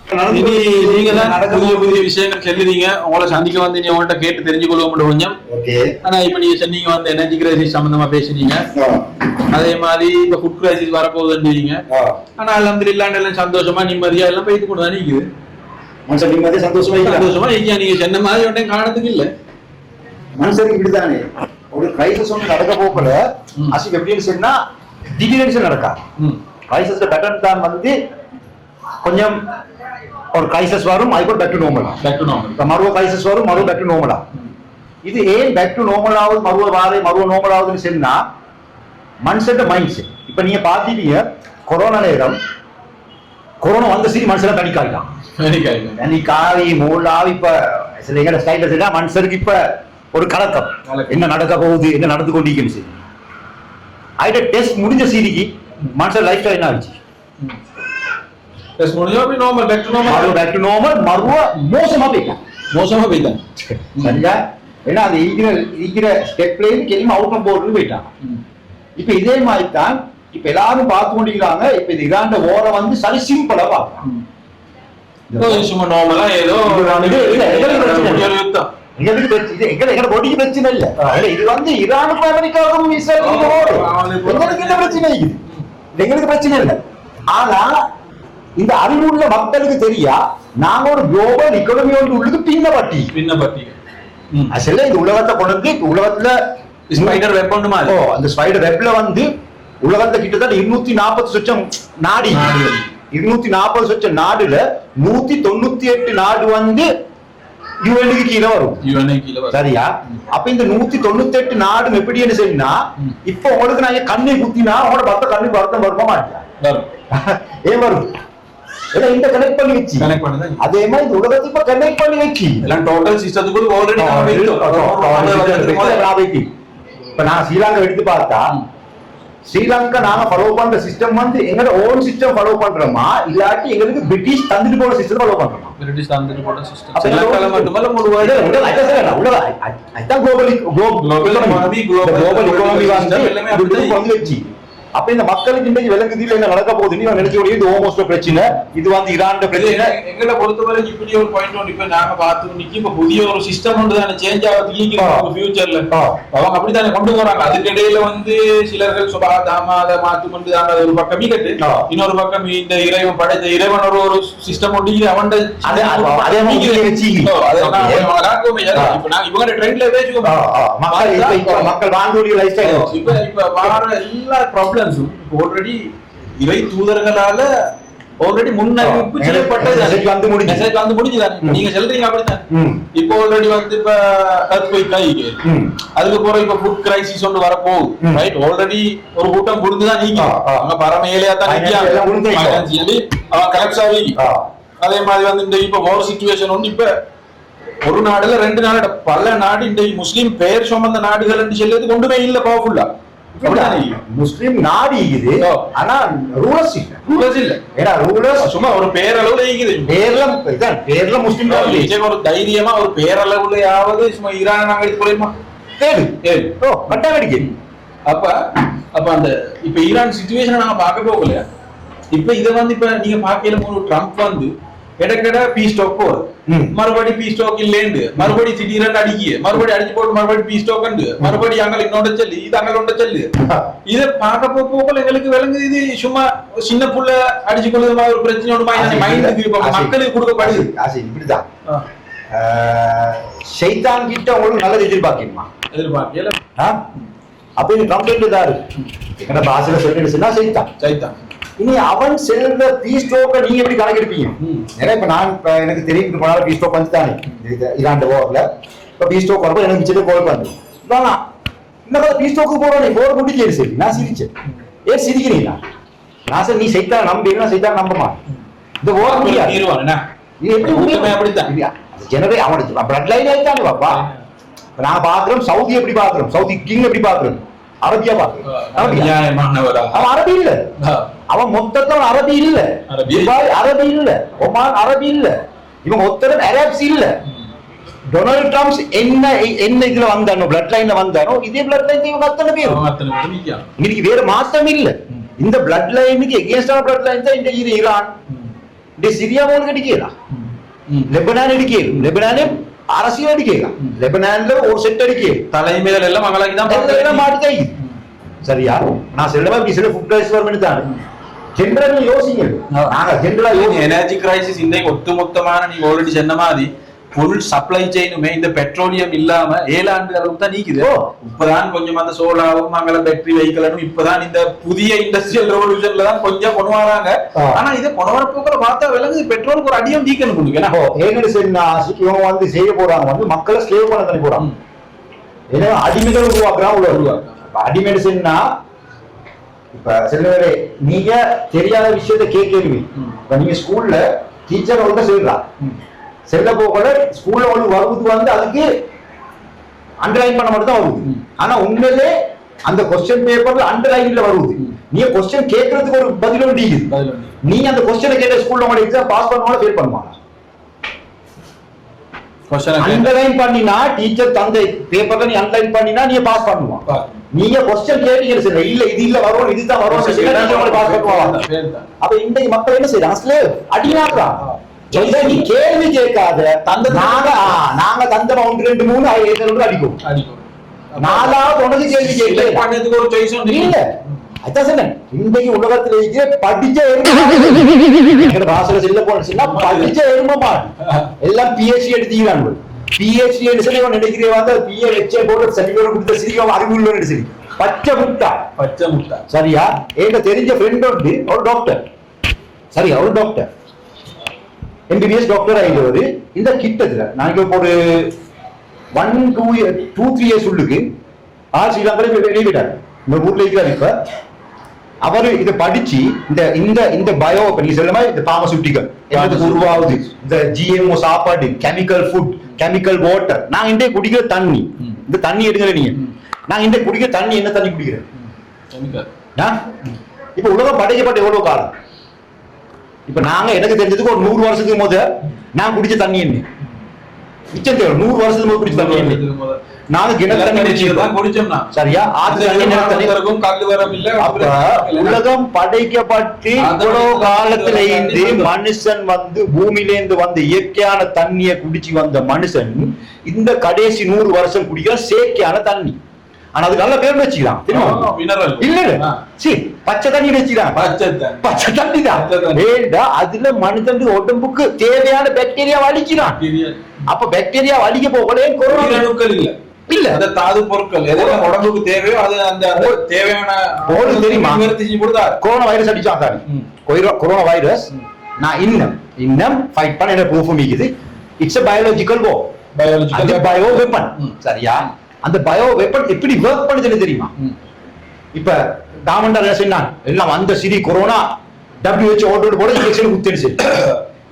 நீங்க தான் புதிய புதிய விஷயங்கள் சொல்லுறீங்க. உங்களை சந்திக்க வந்து நீ உங்கள்கிட்ட கேட்டு தெரிஞ்சு கொள்வோம் கொஞ்சம். ஆனா இப்ப நீங்க சொன்னீங்க வந்து எனர்ஜி கிரைசிஸ் சம்பந்தமா பேசுனீங்க. அதே மாதிரி இப்ப ஃபுட் கிரைசிஸ் வரப்போகுதுன்றீங்க. ஆனா அல்ஹம்துலில்லாஹ் எல்லாம் சந்தோஷமா நிம்மதியா எல்லாம் போயிட்டு கொண்டு தான் இருக்குது. மனுஷன் நிம்மதியா சந்தோஷமா ஐயா நீங்க சொன்ன மாதிரி ஒன்றையும் காரணத்துக்கு இல்ல. மனுஷனுக்கு இப்படித்தானே ஒரு கிரைசிஸ் ஒன்று நடக்க போகல. அசிப் எப்படின்னு சொன்னா திடீர்னு நடக்கா கிரைசிஸ் பேட்டர்ன் தான் வந்து கொஞ்சம் ஒரு கிரைசிஸ் வரும், அதுக்கு பேக் டு நார்மல். மறுவ கிரைசிஸ் வரும், மறுவ பேக் டு நார்மலா. இது ஏன் பேக் டு நார்மல் ஆகுது, மறுவ நார்மல் ஆகுதுன்னு சொன்னா மனுஷன் மைண்ட் செட். இப்ப நீங்க பாத்தீங்க கொரோனா நேரம், கொரோனா வந்த சரி மனுஷன் தனிக்காயிட்டான். தனிக்காவி மூலாவி. இப்ப சில எங்க ஸ்டைல செய்தா மனுஷருக்கு இப்ப ஒரு கலக்கம், என்ன நடக்க போகுது, என்ன நடந்து கொண்டிருக்குன்னு சரி. ஆயிட்ட டெஸ்ட் முடிஞ்ச சீரிக்கு மனுஷன் லைஃப் ஸ்டைல் என்ன ஆச்சு, மோசமா போயிட்டான். சரியா? ஏன்னா அது இருக்கிற ஸ்டெப்ல இருந்து கிளம்பி அவுட் ஆஃப் போர்டு போயிட்டான். இப்ப இதே மாதிரி தான் இப்ப எல்லாரும் பார்த்து கொண்டிருக்கிறாங்க. இப்ப இது இராண்ட ஓர வந்து சரி சிம்பிளா பார்க்கலாம். பிரச்சனை இல்ல, இது வந்து ஈரானுக்கும் அமெரிக்காவுக்கும் எங்களுக்கு என்ன பிரச்சனை, எங்களுக்கு பிரச்சனை இல்லை. ஆனா இந்த அறிவுள்ள மக்களுக்கு தெரியா நாங்க ஒரு குளோபல் எக்கானமி ஒன்று உள்ளது பின்னப்பட்டி அசல்ல இந்த உலகத்தை கொண்டு உலகத்துல ஸ்பைடர் வெப் ஒன்று மாதிரி அந்த ஸ்பைடர் வெப்ல வந்து உலகத்தை கிட்டத்தட்ட 240 சொச்சம் நாடு, 240 சொச்சம் நாடுல 198 நாடு வந்து யுஎனுக்கு கீழே வரும். சரியா? அப்ப இந்த 198 நாடு எப்படி என்ன செய்யணும்னா, இப்ப உங்களுக்கு நான் கண்ணை குத்தினா அவனோட பத்த கண்ணு வருத்தம் வருமா மாட்டேன், ஏன் வரும் இந்த கனெக்ட் பண்ணி வச்சு அதே மாதிரி இந்த உலகத்தை இப்ப கனெக்ட் பண்ணி வச்சு டோட்டல் சிஸ்டத்துக்கு ஆல்ரெடி. இப்ப நான் ஸ்ரீலங்கா எடுத்து பார்த்தா, ஸ்ரீலங்கா நாங்க ஃபாலோ பண்ற சிஸ்டம் வந்து எங்களோட ஓன் சிஸ்டம் ஃபாலோ பண்றோமா இல்லாட்டி எங்களுக்கு பிரிட்டிஷ் தந்துட்டு போன சிஸ்டம் ஃபாலோ பண்றோமா? பிரிட்டிஷ் தந்துட்டு போன சிஸ்டம் ஸ்ரீலங்கால மட்டுமல்ல முழு குளோபல் வந்து வச்சு அப்ப இந்த மக்களுக்கு இன்றைக்கு விளங்குதில் என்ன நடக்க போகுது நினைச்சோடைய இது ஓமோஸ்ட் பிரச்சனை, இது வந்து ஈரான் பிரச்சனை. எங்களை பொறுத்தவரை இப்படி ஒரு பாயிண்ட் ஒன்று இப்ப நாங்க பார்த்து இப்ப புதிய ஒரு சிஸ்டம் ஒன்று தானே சேஞ்ச் ஆகிறதுக்கு ஃபியூச்சர்ல அவங்க அப்படித்தானே கொண்டு போறாங்க. அதுக்கு இடையில வந்து சிலர்கள் சுபாதாம அதை மாத்தி கொண்டு தாங்க ஒரு பக்கம் கட்டு, இன்னொரு பக்கம் இந்த இறைவன் படைத்த இறைவன் ஒரு சிஸ்டம் ஒன்று அவன் இவங்க ட்ரெண்ட்ல மக்கள் வாங்கக்கூடிய லைஃப் ஸ்டைல் இப்ப மாற எல்லா ப்ராப்ளம் ஆல்ரெடி இறை தூதர்களால ஆல்ரெடி முன்னறிவிப்பு செய்யப்பட்டது. மெசேஜ் வந்து முடிஞ்சுதானே, நீங்க சொல்றீங்க அப்படித்தான். இப்போ ஆல்ரெடி வந்து இப்ப எர்த்குவேக் ஆயிருக்கு, அதுக்கு போற இப்ப ஃபுட் கிரைசிஸ் ஒன்று வரப்போகுது. ரைட்? ஆல்ரெடி ஒரு கூட்டம் புரிந்துதான் நீங்க அவங்க பரமையிலேயே தான் நிற்கிறாங்க, அவன் கலெக்ட் ஆகி. அதே மாதிரி வந்து இந்த இப்ப வார் சிச்சுவேஷன் ஒன்று இப்ப ஒரு நாடுல 2 நாடு பல நாடு இந்த முஸ்லீம் பெயர் சுமந்த நாடுகள் என்று சொல்லியது கொண்டுமே இல்ல பவர்ஃபுல்லா முஸ்லிம் நாடு இருக்குது. ஆனா ரூலர்ஸ் இல்ல, ஏன்னா ரூலர்ஸ் சும்மா ஒரு பேரளவுல இருக்குது. பேர்ல முஸ்லிம் ஒரு தைரியமா ஒரு பேரளவுலயாவது சும்மா ஈரான் நாங்க எடுத்து போயிருமா கேடு கட்டாயம் அடிக்க. அப்ப அந்த இப்ப ஈரான் சிச்சுவேஷனை நாங்க பார்க்க போகல. இப்ப இதை வந்து இப்ப நீங்க பார்க்கல ட்ரம்ப் வந்து இடக்கட பீஸ் ஸ்டாக் போகுது, மறுபடி பீஸ் ஸ்டாக் இல்லேண்டு மறுபடி திடீரென்று அடிக்க மறுபடி அடிச்சு போட்டு மறுபடி பீஸ் ஸ்டாக் மறுபடி அங்கே இன்னொன்று சொல்லு இது அங்கே ஒன்று சொல்லு. இதை பார்க்க போக எங்களுக்கு விளங்குது இது சும்மா சின்ன புள்ள அடிச்சு கொள்ளுது ஒரு பிரச்சனையோட மக்களுக்கு கொடுக்கப்படுது. இப்படிதான் ஷைத்தான் கிட்ட உங்களுக்கு நல்லது எதிர்பார்க்கல. அப்ப இது கம்ப்ளைண்ட் தான் இருக்கு. எங்கட பாஷையில சொல்லிடுச்சுன்னா சைத்தான். இனி அவன் செல்ற பீ ஸ்டோக்க நீங்க எப்படி கணக்கெடுப்பீங்க? ஏன்னா இப்ப நான் எனக்கு தெரியும் போனாலும் பீ ஸ்டோக் வந்து தானே ஈரான் ஓவர்ல இப்ப பீ ஸ்டோக் வரப்போ எனக்கு மிச்சத்தை கோல் வந்து இன்னும் பீ ஸ்டோக்கு போறோம் போர் முடிஞ்சு சரி நான் சிரிச்சேன். ஏன் சிரிக்கிறீங்களா? நான் சார் நீ சைத்தா நம்புறீங்கன்னா சைத்தா நம்பமா இந்த ஓர் முடியாது. இது எப்படி அப்படித்தான் ஜெனரே அவனுக்கு பிளட் லைன் ஆயிட்டானே பாப்பா. நான் பாக்குறோம் சவுதி எப்படி பாக்குறோம், சவுதி கிங் எப்படி பாக்குறோம், அரபியா பாக்குறோம். அவன் அரபி இல்ல, அவன் மொத்தத்துல அரபி இல்ல, அரபி இல்ல, ஒமான் அரபி இல்ல, இவன் மொத்தம் அரப்ஸ் இல்ல. டொனால்ட் ட்ரம்ப் என்ன இதுல வந்தானோ பிளட் லைன்ல வந்தானோ இதே பிளட் லைன் இவங்க அத்தனை பேர் இன்னைக்கு வேற மாற்றம் இல்ல. இந்த பிளட் லைனுக்கு எகேன்ஸ்டான பிளட் லைன் தான் இந்த ஈரான், சிரியா போல் அடிக்கலாம், லெபனான் அடிக்கலாம், லெபனானே அரசியல் அடிக்கலாம், லெபனான்ல ஒரு செட் அடிக்கலாம், தலைமைகள் எல்லாம் மங்களாக்கி தான் மாட்டி சரியா? நான் செல்லமா இப்படி சில ஃபுட் கிரைசிஸ் வரும்னு தான் ஜெனரலா யோசிங்க. நாங்க ஜெனரலா எனர்ஜி கிரைசிஸ் இன்னைக்கு ஒட்டுமொத்தமான நீங்க ஆல்ரெடி சொன்ன மாதிரி ஃபுல் சப்ளை செயினுமே இந்த பெட்ரோலியம் இல்லாம 7 ஆண்டுகளுக்கு தான் நீக்குது. இப்பதான் கொஞ்சம் அந்த சோலாரும் மங்கள பேட்டரி வெஹிக்கிளும் இப்பதான் இந்த புதிய இண்டஸ்ட்ரியல் ரெவல்யூஷன்ல தான் கொஞ்சம் கொண்டு வராங்க. ஆனா இதை கொண்டு வர போக்கிற பார்த்தா விலங்கு பெட்ரோலுக்கு ஒரு அடியும் நீக்கணும் கொடுங்க. ஏன்னு சொன்னா இவங்க வந்து செய்ய போறாங்க, வந்து மக்களை ஸ்லேவ் பண்ண தானே போறாங்க. ஏன்னா அடிமைகள் உருவாக்குறாங்க. அடிமை சொன்னா இப்ப சில நீங்க தெரியாத விஷயத்த கேட்கறீங்க. இப்ப நீங்க ஸ்கூல்ல டீச்சர் வந்து சொல்றா செல்ல போகல ஸ்கூல்ல ஒன்று வருவது வந்து அதுக்கு அண்டர்லைன் பண்ண மட்டும் தான் வருது. ஆனா உண்மையிலே அந்த கொஸ்டின் பேப்பர்ல அண்டர்லைன்ல வருது. நீங்க கொஸ்டின் கேட்கறதுக்கு ஒரு பதில் ஒன்று நீங்க அந்த கொஸ்டினை கேட்ட ஸ்கூல்ல உங்களோட எக்ஸாம் பாஸ் பண்ணுவாங்க ஃபெயில் பண்ணுவாங்க. அண்டர்லைன் பண்ணினா டீச்சர் தந்த பேப்பர்ல நீ அண்டர்லைன் பண்ணினா நீங்க பாஸ் பண்ணுவாங்க. நீங்க கொஸ்டின் கேட்டீங்க சார், இல்ல இது இல்ல வரும் இதுதான் வரும் பாஸ் பண்ணுவாங்க. அப்ப இந்த மக்கள் என்ன செய்யறாங்க, ஸ்லேவ் அடியாக்குறாங்க. நீ கேள்வி கேட்காத நாங்க தந்த 1 2 3 அடிக்கும். நாலாவது உனக்கு கேள்வி கேட்க ஒரு சாய்ஸ் இல்ல. அதான் சொன்னேன், இன்றைக்கு உலகத்துல இருக்கிற படிச்ச வாசல செல்ல போனா படிச்ச எருமமாடு எல்லாம் பிஹெச்டி எடுத்துக்கிறாங்க. பிஹெச்டி எடுத்து நினைக்கிறேன் வந்து பிஹெச்ஏ போட்டு சர்டிபிகேட் கொடுத்த சிரிக்கும் அறிவுள்ள சரி பச்சை முட்டா சரியா? என்கிட்ட தெரிஞ்ச ஃப்ரெண்ட் உண்டு, ஒரு டாக்டர் சரியா, ஒரு டாக்டர் எம்பிபிஎஸ் டாக்டர் ஆகிடுவாரு. இந்த கிட்டத்துல நான் ஒரு 1-2-3 இயர்ஸ் உள்ளுக்கு ஸ்ரீலங்கால வெளியிட்டாரு. இந்த ஊர்ல இருக்கிறார். இப்ப அவரு இதை படிச்சு இந்த பயோ நீங்க சொல்ல மாதிரி இந்த பார்மசூட்டிக்கல் என்னதுக்கு உருவாகுது, இந்த ஜிஎம்ஓ சாப்பாடு, கெமிக்கல் ஃபுட், கெமிக்கல் வாட்டர். நான் இன்றைய குடிக்கிற தண்ணி, இந்த தண்ணி எடுக்கிற நீங்க, நான் இன்றைய குடிக்கிற தண்ணி என்ன தண்ணி குடிக்கிறேன்? இப்ப உலகம் படைக்கப்பட்ட எவ்வளவு காலம்? இப்ப நாங்க எனக்கு தெரிஞ்சதுக்கு ஒரு 100 வருஷத்துக்கு போது நான் குடிச்ச தண்ணி என்ன மிச்சம் தேவை. 100 வருஷத்துக்கு போது குடிச்ச தண்ணி என்ன? நாங்க கிணறு தண்ணி குடிச்சோம்னா சரியா? உலகம் படைக்கப்பட்டு இவ்வளவு காலத்துல இருந்து மனுஷன் வந்து பூமியிலேருந்து வந்த இயற்கையான தண்ணிய குடிச்சு வந்த மனுஷன் இந்த கடைசி 100 வருஷம் குடிக்கிற செயற்கையான தண்ணி. ஆனா அது நல்ல பேர் வச்சுக்கலாம் இல்ல, பச்சை தண்ணி வச்சுக்கலாம். பச்சை தண்ணி தான். அதுல மனுஷன் உடம்புக்கு தேவையான பாக்டீரியா அழிக்கிறான். அப்ப பாக்டீரியா அழிக்க போகலே கொரோனா இல்ல, அந்த தாது பொருட்கள் எதெல்லாம் உடம்புக்கு தேவையோ அது அந்த தேவையான தெரியுமா? கொரோனா வைரஸ் அடிச்சாங்க. கொரோனா வைரஸ் நான் இன்னும் ஃபைட் பண்ண என்ன ப்ரூஃப் இருக்குது. It's a biological war. அது பயோ வெப்பன் சரியா? அந்த பயோ வெப்பன் எப்படி வர்க் பண்ணுதுன்னு தெரியுமா? இப்ப டாமண்டர் சொன்னான் எல்லாம் அந்த சிரி கொரோனா WHO ஆர்டர் போட இன்ஜெக்ஷன் குத்துச்சு.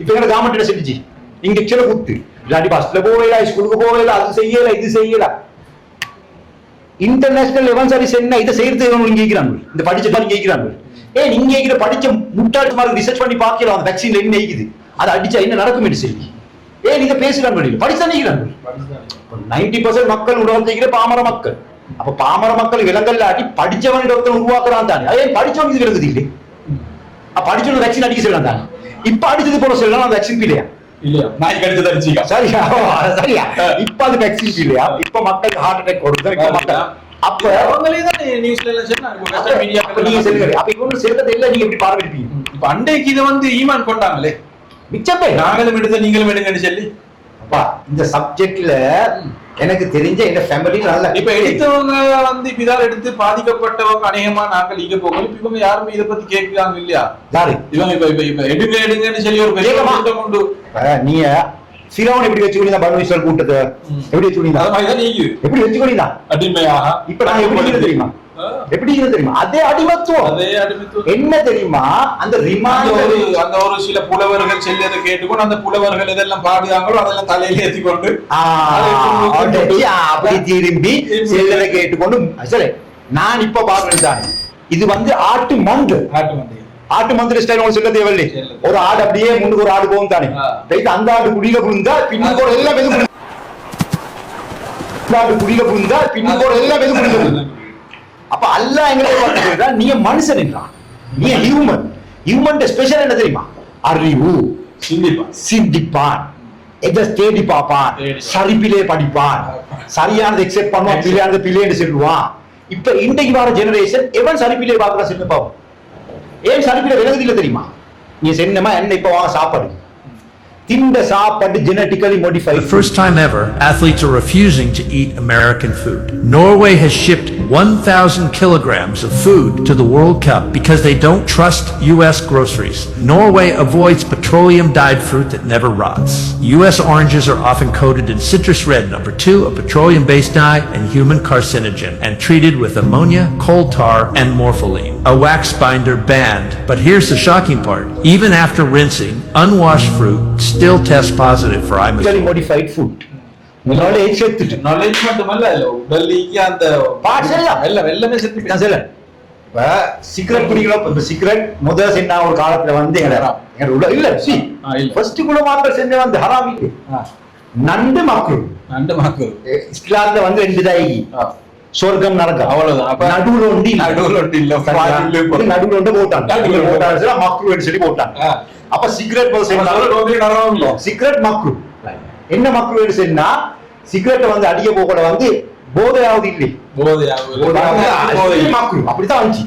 இப்ப எங்க கவர்மெண்ட் என்ன செஞ்சுச்சு, இன்ஜெக்ஷன் குத்து இல்லாட்டி பஸ்ல போவேல, ஸ்கூலுக்கு போவேல, அது செய்யல இது செய்யல. இன்டர்நேஷனல் லெவல் சர்வீஸ் என்ன இதை செய்யறதுக்கு கேட்கிறாங்க, இந்த படிச்சதான் கேட்கிறாங்க. நீங்க கேட்கிற படிச்ச முட்டாள் மாதிரி ரிசர்ச் பண்ணி பாக்கலாம் அந்த வேக்சின்ல என்ன இருக்குது, அதை அடிச்சா என்ன நடக்கும் சொல்லி நீங்க பேசுறாங்க. படிச்சுதான் 90% மக்கள் உலகத்தை பாமர மக்கள். அப்ப பாமர மக்கள் விலங்கல்ல ஆட்டி படிச்சவன் டாக்டர் உருவாக்குறான் தானே. அதே படிச்சவனுக்கு இது விளங்குது இல்லை, படிச்சவன் வேக்சின் அடிக்க சொல்லலாம் தானே. இப்ப அடிச்சது போல சொல்லலாம் அந்த வேக்சின் இல்லையா? இல்லையா? நாய்க்கு அடிச்சது அடிச்சிக்க சரியா? சரியா? இப்ப அது வேக்சின் இல்லையா? இப்ப மக்களுக்கு ஹார்ட் அட்டாக் வருது. அப்ப அவங்களே தான் நியூஸ்ல எல்லாம் சொன்னாங்க. நீங்க சொல்லுங்க, அப்ப இவங்க சொல்றது இல்ல, நீங்க எப்படி பார்வையிடுவீங்க? இப்ப அன்றைக்கு இதை வந்து ஈமான் கொண்டாங்களே, மிச்சப்பே நாங்களும் எடுத்த நீங்களும் எடுங்கன்னு சொல்லி. அப்பா இந்த சப்ஜெக்ட்ல எனக்கு தெரிஞ்ச இந்த ஃபேமிலி நல்ல இப்ப எடுத்தவங்க வந்து இதால எடுத்து பாதிக்கப்பட்டவங்க அநேகமா நாங்கள் இங்க போகல. இவங்க யாருமே இதை பத்தி கேட்கிறாங்க இல்லையா? யாரு இவங்க இப்ப எடுங்கன்னு சொல்லி ஒரு பெரிய உண்டு. நீங்க சிரவன் எப்படி வச்சுக்கொண்டீங்க? பரமேஸ்வர் கூட்டத்தை எப்படி வச்சுக்கொண்டீங்க? அது மாதிரி தான் நீங்க எப்படி வச்சுக்கொண்டீங்க அடிமையாக? இப்ப நான் எப்படி தெரியுமா, எப்படி தெரியுமா? அதே அடிமத்துவம் என்ன தெரியுமா? அந்த அந்த ஒரு சில புலவர்கள் செல்லதை கேட்டுக்கொண்டு அந்த புலவர்கள் இதெல்லாம் பாடுறாங்களோ அதெல்லாம் தலையில ஏற்றிக்கொண்டு அப்படி திரும்பி செல்லதை கேட்டுக்கொண்டு சரி. நான் இப்ப பாக்குறேன், இது வந்து ஆட்டு மந்திர ஸ்டைல் சொல்ல தேவையில்லை. ஒரு ஆடு அப்படியே முன்னுக்கு ஒரு ஆடு போகும் தானே, அந்த ஆடு குடியில புழுந்தா பின்னுக்கு எல்லாம் குடியில புழுந்தா பின்னுக்கு எல்லாம் வெது. அப்ப அல்லாஹ் எங்களை பார்த்து நீ மனுஷன், நீ ஹியூமன். ஹியூமன் ஸ்பெஷல் என்ன தெரியுமா? அறிவு, சிந்திப்பான், எதை தேடி பார்ப்பான், சரிப்பிலே படிப்பான், சரியானது எக்ஸெப்ட் பண்ணுவான், பிள்ளையானது பிள்ளைன்னு சொல்லுவான். இப்ப இன்றைக்கு வர ஜெனரேஷன் எவன் சரிப்பிலே பார்க்கற சின்ன பாவம், ஏன் சரிப்பிலே விலகுதில்லை தெரியுமா? நீ சென்னமா என்ன இப்ப வாங்க சாப்பாடு For the first time ever, athletes are refusing to eat American food. Norway has shipped 1,000 kilograms of food to the World Cup because they don't trust U.S. groceries. Norway avoids petroleum-dyed fruit that never rots. U.S. oranges are often coated in citrus red, number 2, a petroleum-based dye and human carcinogen, and treated with ammonia, coal tar, and morpholine. A wax binder banned. But here's the shocking part. Even after rinsing, unwashed fruit still test positive for imazole. Modified food. Knowledge செத்துட்டு. Knowledge மட்டுமல்ல, உடலுக்கு அந்த parts எல்லாம் எல்லாமே செத்து. நான் சொல்றேன். இப்ப சிகரெட் குடிக்கிறோம். இப்ப சிகரெட் முதல்ல சென்னா ஒரு காலத்துல வந்து எங்க உள்ள இல்ல சி ஃபர்ஸ்ட் குல மார்க்கல் செஞ்ச வந்து ஹராமி. நண்டு மாக்கு. இஸ்லாம்ல வந்து ரெண்டு தாயி. சொர்க்கம் நரகம் அவ்வளவுதான். அப்ப நடுவுல ஒண்டி இல்ல. நடுவுல ஒன்று போட்டாங்க. மக்ரூன்னு சொல்லி போட்டாங்க. அப்ப சிகரெட் சிகரெட் மக்ரூ. என்ன மக்ரூ சொன்னா சிகரெட் வந்து அடிக்க போக வந்து போதையாவது இல்லை. மக்ரூ அப்படித்தான் வந்துச்சு.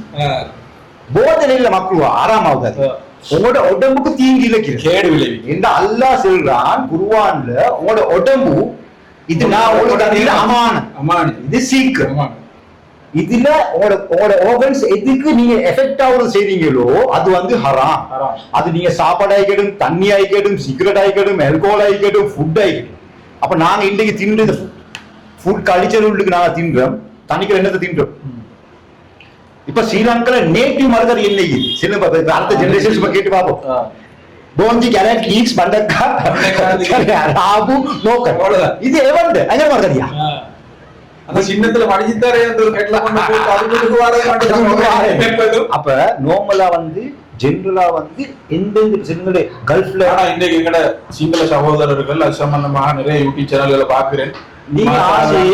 போதை இல்ல மக்ரூ ஆறாமாவது. உங்களோட உடம்புக்கு தீங்கு இழைக்கிறது, கேடு விளைவி என்று அல்லாஹ் சொல்றான் குர்ஆன்ல. உங்களோட உடம்பு இது நான் உங்களுக்கு அமான், இது சீக்கிரம். இதுல உங்களோட ஆர்கன்ஸ் எதுக்கு நீங்க எஃபெக்ட் ஆகுறது செய்றீங்களோ அது வந்து ஹராம். அது நீங்க சாப்பாடு ஆயிக்கட்டும், தண்ணி ஆயிக்கட்டும், சிகரெட் ஆயிக்கட்டும், ஆல்கோஹால் ஆயிக்கட்டும், ஃபுட் ஆயிக்கட்டும். அப்ப நாங்க இன்றைக்கு தின்றது ஃபுட் கல்ச்சர் உள்ளுக்கு நாங்க தின்றோம். தண்ணிக்கு என்னத்தை தின்றோம்? இப்ப ஸ்ரீலங்கால நேட்டிவ் மரகர் இல்லை. சின்ன அடுத்த ஜெனரேஷன் கேட்டு பார்ப்போம். போஞ்சி கேரட் லீக்ஸ் பண்டக்கா ராபு நோக்கர் இது எவன்டு அங்க மரகரியா அந்த சின்னத்துல மடிஞ்சித்தாரே அந்த ஒரு கெட்ல கொண்டு போட்டு அதுக்கு வர. அப்ப நார்மலா வந்து ஜெனரலா வந்து எந்தெந்த சிங்கள கல்ஃப்ல இன்றைக்கு எங்கட சிங்கள சகோதரர்கள் அது சம்பந்தமாக நிறைய யூடியூப் சேனல்களை பாக்குறேன். நீங்க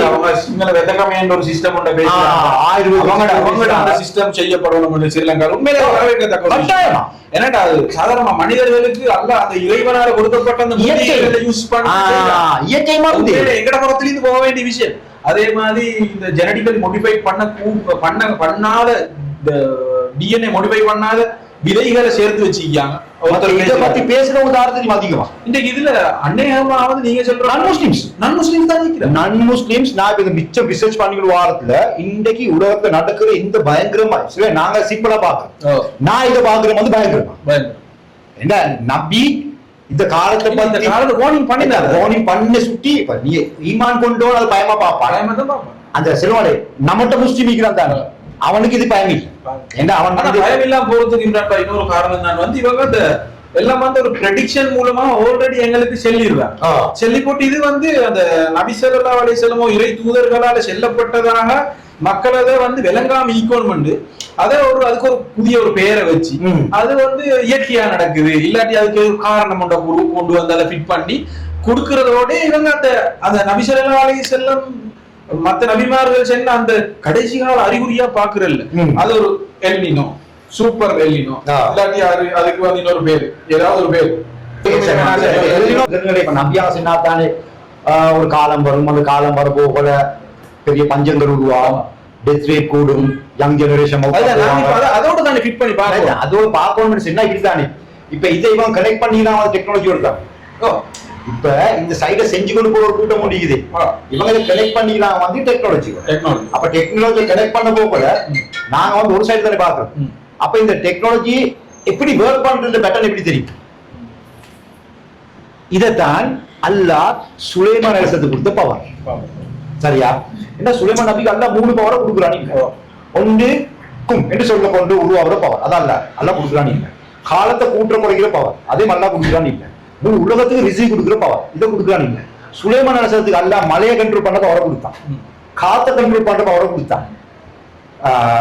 அவங்க சிங்கள வெதகமேன்ற ஒரு சிஸ்டம் ஒன்றை பேசுறாங்க. அந்த சிஸ்டம் செய்யப்படணும் ஸ்ரீலங்காவில் உண்மையிலே வரவேற்கத்தக்க. என்னடா அது சாதாரண மனிதர்களுக்கு அல்ல அந்த இறைவனால கொடுக்கப்பட்ட அந்த இயற்கைகளை யூஸ் பண்ண எங்கட புறத்திலிருந்து போக வேண்டிய விஷயம். அதே மாதிரி இந்த ஜெனடிக்கலி மோடிஃபை பண்ணாத டிஎன்ஏ மோடிஃபை பண்ணாத விதைகளை சேர்த்து வச்சிருக்காங்க. இதை பத்தி பேசுற உதாரணத்துக்கு அதிகமா இன்றைக்கு இதுல அநேகமாவது நீங்க சொல்ற நான் முஸ்லிம்ஸ் தான் நிக்கிறேன். நான் முஸ்லிம்ஸ் நான் இப்ப மிச்சம் ரிசர்ச் பண்ணிக்கிற வாரத்துல இன்றைக்கு உலகத்துல நடக்கிற இந்த பயங்கரமா நாங்க சிம்பிளா பாக்குறோம். நான் இதை பாக்குறேன் வந்து பயங்கரமா என்ன நபி இந்த காலத்தை பத்தி வார்னிங் பண்ண சுட்டி இப்ப நீ ஈமான் கொண்டோ அது பயமா பாப்பா. அந்த செல்வாடே நம்மகிட்ட முஸ்லிம் இருக்கிறான் தானே அவனுக்கு இது பயம் இல்லை. ஏன்னா அவன் பயம் இல்லாம போறதுக்கு இன்னொரு காரணம் தான் வந்து இவங்க எல்லாம் வந்து ஒரு ப்ரெடிக்ஷன் மூலமா ஆல்ரெடி எங்களுக்கு செல்லிடுறாங்க. செல்லி போட்டு இது வந்து அந்த நபி ஸல்லல்லாஹு அலைஹி வஸல்லம் இறை தூதர்களால செல்லப்பட்டதாக மக்கள் அதை வந்து விளங்காம ஈக்கோன்மெண்ட் அதை அதுக்கு ஒரு புதிய ஒரு பெயரை வச்சு அது வந்து இயற்கையா நடக்குது. இல்லாட்டி அதுக்கு காரணம் கொண்டு வந்து அதை ஃபிட் பண்ணி கொடுக்கறதோட இவங்க அந்த நபி ஸல்லல்லாஹு அலைஹி வஸல்லம் மத்த நபிமார்கள் சென்ன அந்த கடைசி கால அறிகுறியா பாக்குறல்ல அது ஒரு எல்னினோ, சூப்பர் எல்னினோ, இல்லாட்டி அதுக்கு வந்து இன்னொரு பேரு ஏதாவது ஒரு பேரு நபியா சொன்னாத்தானே ஒரு காலம் வரும். அந்த காலம் வரப்போ போல பெரிய பஞ்சங்கள் உருவாகும், டெத் ரேட் கூடும், யங் ஜெனரேஷன் அதோட தானே ஃபிட் பண்ணி பாருங்க. அதோட பார்க்கணும்னு சொன்னா இதுதானே. இப்ப இதை இவன் கனெக்ட் பண்ணி தான் டெக்னாலஜி வருதான். இப்ப இந்த சைட செஞ்சு கொண்டு போற ஒரு கூட்டம் முடியுது. இவங்க கனெக்ட் பண்ணிக்கலாம் வந்து டெக்னாலஜி. அப்ப டெக்னாலஜி கனெக்ட் பண்ண போல நாங்க வந்து ஒரு சைடு தானே பாக்குறோம். அப்ப இந்த டெக்னாலஜி எப்படி ஒர்க் பண்றது பேட்டர்ன் எப்படி தெரியும்? இதைத்தான் அல்லாஹ் சுலைமான் அலைஹிஸ்ஸலாத்துக்கு கொடுத்த பவர். சரியா? என்ன சுலைமான் நபிக்கு அல்லாஹ் 3 பவரை கொடுக்குறானீங்க. ஒன்று கும் என்று சொல்ல கொண்டு உருவாகிற பவர் அதான் அல்லாஹ் கொடுக்குறானீங்க. காலத்தை கூற்ற குறைக்கிற பவர் அதே மாதிரி அல்லாஹ் கொடுக்குறானீங்க. உலகத்துக்கு ரிசி கொடுக்குற பவர் இதை கொடுக்குறானீங்க. சுலைமான் அலைஹிஸ்ஸலாத்துக்கு அல்லாஹ் மலையை கண்ட்ரோல் பண்ண பவரை கொடுத்தான், காத்தை கண்ட்ரோல் பண்ற பவரை கொடுத்தான்,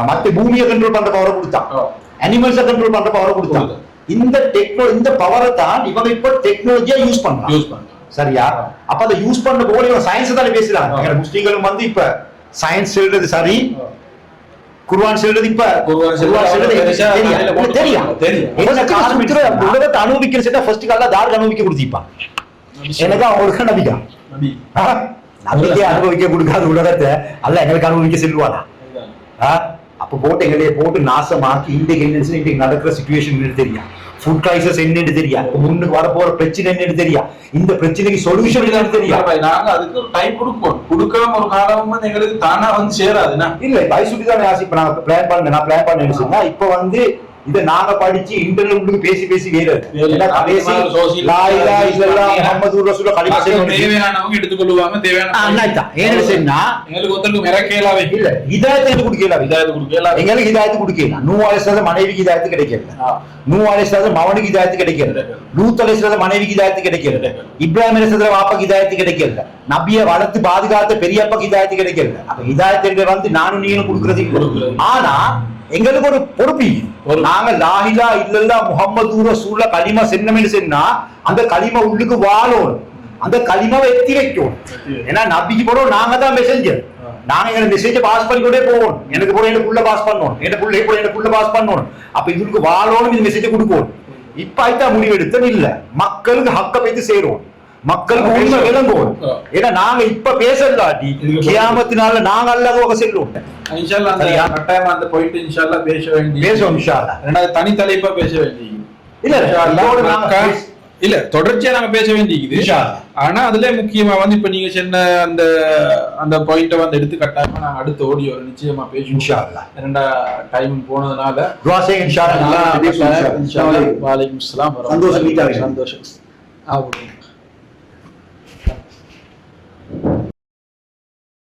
மற்ற பூமியை கண்ட்ரோல் பண்ற பவரை கொடுத்தான், அனிமல்ஸை கண்ட்ரோல் பண்ற பவரை கொடுத்தான். இந்த பவரை தான் இவங்க இப்ப டெக்னாலஜியா யூஸ் பண்றாங்க. சரியா? அப்ப அதை யூஸ் பண்ண போல இவங்க சயின்ஸ் தானே பேசுறாங்க. முஸ்லிம்களும் வந்து இப்ப சயின்ஸ் சொல்றது சரி, குர்ஆன் சொல்றது இப்ப குர்ஆன் சொல்றது தெரியும் என்ன காரணம் உலகத்தை அனுபவிக்கிற செட்டா ஃபர்ஸ்ட் கால்ல தார் அனுபவிக்க கொடுத்திப்பா எனக்கு அவங்களுக்கு நபிக்கா நம்பிக்கை அனுபவிக்க கொடுக்காத உலகத்தை அல்ல எங்களுக்கு அனுபவிக்க செல்வானா அப்ப போட்டு எங்களையே போட்டு நாசமாக்கி இன்றைக்கு நடக்கிற சிச்சுவேஷன் என்னன்னு தெரியும் ஃபுட் கிரைசிஸ் என்னன்னு தெரியும் முன்னுக்கு வரப்போற பிரச்சனை என்னன்னு தெரியும் இந்த பிரச்சனைக்கு சொல்யூஷன் என்னன்னு தெரியும் நாங்க அதுக்கு டைம் கொடுக்காம ஒரு காலம் வந்து எங்களுக்கு தானா வந்து சேராதுன்னா இல்ல பைசுட்டி தான் இப்ப நான் பிளான் பண்ணேன்னு சொன்னா இப்ப வந்து இத நாங்க படிச்சு இன்டர்நெட் உங்களுக்கு பேசி வேற தேவையானவங்க எடுத்துக்கொள்வாங்க தேவையான எங்களுக்கு ஒருத்தருக்கு மிரக்கேலாவே இல்ல இதாயத்தை கொடுக்கலாம் எங்களுக்கு இதாயத்து கொடுக்கலாம் 100 மனைவிக்கு இதாயத்து கிடைக்கல 100 மவனுக்கு இதாயத்து கிடைக்கல 100 மனைவிக்கு இதாயத்து கிடைக்கல இப்ராஹிம் அலைஹிஸ்ஸலாம் வாப்பாக்கு இதாயத்து கிடைக்கல நபியை வளர்த்து பாதுகாத்த பெரியப்பாக்கு இதாயத்து கிடைக்கல அப்ப இதாயத்தை வந்து நானும் நீங்களும் கொடுக்கறது ஆனா எங்களுக்கு ஒரு பொறுப்பு நாங்க லாஹிலா இல்லல்லா முஹம்மது ரசூலுல்லாஹ் கலிமா சென்னமே சொன்னா அந்த கலிமா உள்ளுக்கு வாழணும் அந்த கலிமாவை எத்தி வைக்கணும் ஏன்னா நபிக்கு போறோம் நாங்க தான் மெசேஞ்சர் நாங்க எங்க மெசேஜ் பாஸ் பண்ணிக்கிட்டே போவோம் எனக்கு போற எனக்குள்ள பாஸ் பண்ணணும் எனக்குள்ள பாஸ் பண்ணணும் அப்ப இதுக்கு வாழணும் இந்த மெசேஜ் கொடுப்போம் இப்ப ஆயிட்டா முடிவெடுத்தது இல்ல மக்களுக்கு ஹக்க போய் சேரும் மக்களுக்கு உண்மை விளங்குவோம் ஏன்னா நாங்க இப்ப பேசலாட்டி கியாமத்தினால நாங்க அல்லாஹ்வுக்கு செல்லுவோம் இன்ஷாஅல்லாஹ் அந்த கட்டாயமா அந்த பாயிண்ட் இன்ஷாஅல்லாஹ் பேசுவோம் இன்ஷாஅல்லாஹ் ரெண்டாவது தனி தலைப்பா பேச வேண்டியது இல்ல இல்ல தொடர்ச்சியா நாங்க பேச வேண்டியது ஆனா அதுல முக்கியமா வந்து இப்ப நீங்க சொன்ன அந்த அந்த பாயிண்ட வந்து எடுத்து கட்டாயமா நாங்க அடுத்த ஆடியோ நிச்சயமா பேசுவோம் இன்ஷாஅல்லாஹ் ரெண்டா டைம் போனதுனால துஆ செய்யுங்க இன்ஷாஅல்லாஹ் இன்ஷாஅல்லாஹ் வலைக்கும் அஸ்ஸலாம் சந்தோஷம் சந்தோஷம்